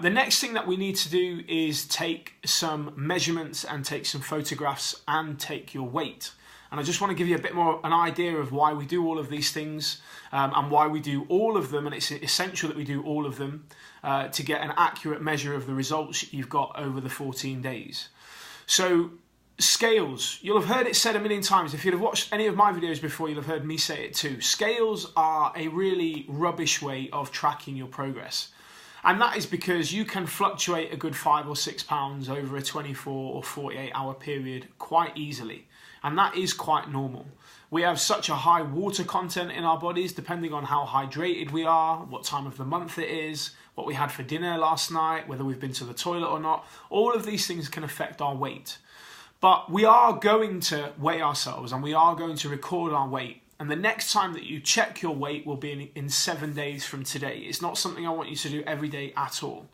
The next thing that we need to do is take some measurements and take some photographs and take your weight. And I just want to give you a bit more an idea of why we do all of these things and why we do all of them. And it's essential that we do all of them to get an accurate measure of the results you've got over the 14 days. So scales, you'll have heard it said a million times. If you'd have watched any of my videos before, you'll have heard me say it too. Scales are a really rubbish way of tracking your progress. And that is because you can fluctuate a good 5 or 6 pounds over a 24 or 48 hour period quite easily. And that is quite normal. We have such a high water content in our bodies, depending on how hydrated we are, what time of the month it is, what we had for dinner last night, whether we've been to the toilet or not. All of these things can affect our weight. But we are going to weigh ourselves and we are going to record our weight. And the next time that you check your weight will be in 7 days from today. It's not something I want you to do every day at all.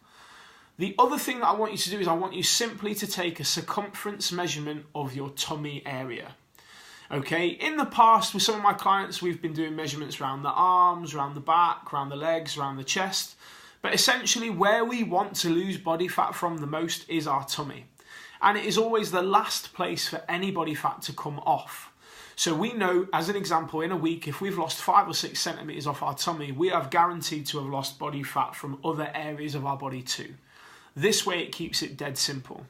The other thing that I want you to do is I want you simply to take a circumference measurement of your tummy area. Okay, in the past with some of my clients, we've been doing measurements around the arms, around the back, around the legs, around the chest. But essentially where we want to lose body fat from the most is our tummy. And it is always the last place for any body fat to come off. So we know, as an example, in a week, if we've lost 5 or 6 centimetres off our tummy, we are guaranteed to have lost body fat from other areas of our body too. This way it keeps it dead simple.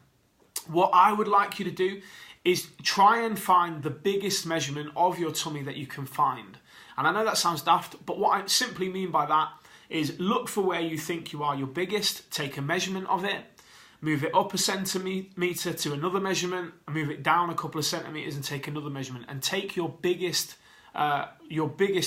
What I would like you to do is try and find the biggest measurement of your tummy that you can find. And I know that sounds daft, but what I simply mean by that is look for where you think you are your biggest, take a measurement of it, move it up a centimetre to another measurement, move it down a couple of centimetres and take another measurement, and take your biggest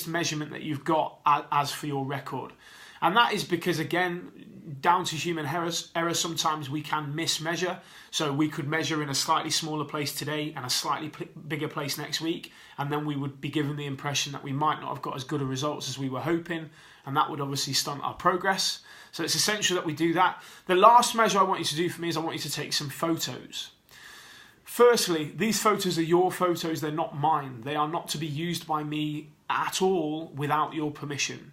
measurement that you've got as for your record. And that is because, again, down to human error, sometimes we can mismeasure. So we could measure in a slightly smaller place today and a slightly bigger place next week, and then we would be given the impression that we might not have got as good a results as we were hoping, and that would obviously stunt our progress. So it's essential that we do that. The last measure I want you to do for me is I want you to take some photos. Firstly, these photos are your photos, they're not mine. They are not to be used by me at all without your permission.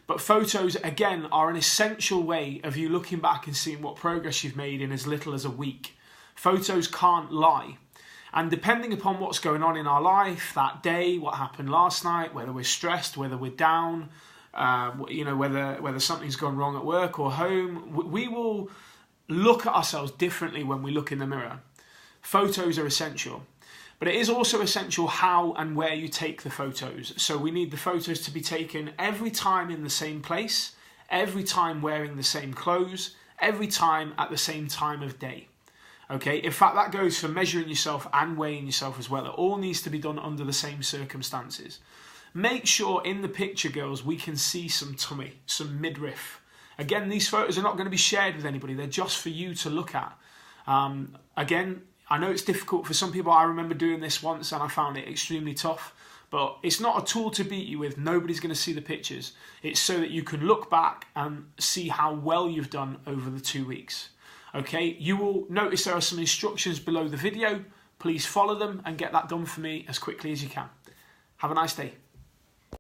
But photos, again, are an essential way of you looking back and seeing what progress you've made in as little as a week. Photos can't lie. And depending upon what's going on in our life that day, what happened last night, whether we're stressed, whether we're down, whether something's gone wrong at work or home, we will look at ourselves differently when we look in the mirror. Photos are essential. But it is also essential how and where you take the photos. So we need the photos to be taken every time in the same place, every time wearing the same clothes, every time at the same time of day. Okay, in fact, that goes for measuring yourself and weighing yourself as well. It all needs to be done under the same circumstances. Make sure in the picture, girls, we can see some tummy, some midriff. Again, these photos are not going to be shared with anybody. They're just for you to look at. Again, I know it's difficult for some people. I remember doing this once and I found it extremely tough. But it's not a tool to beat you with. Nobody's going to see the pictures. It's so that you can look back and see how well you've done over the 2 weeks. Okay, you will notice there are some instructions below the video. Please follow them and get that done for me as quickly as you can. Have a nice day.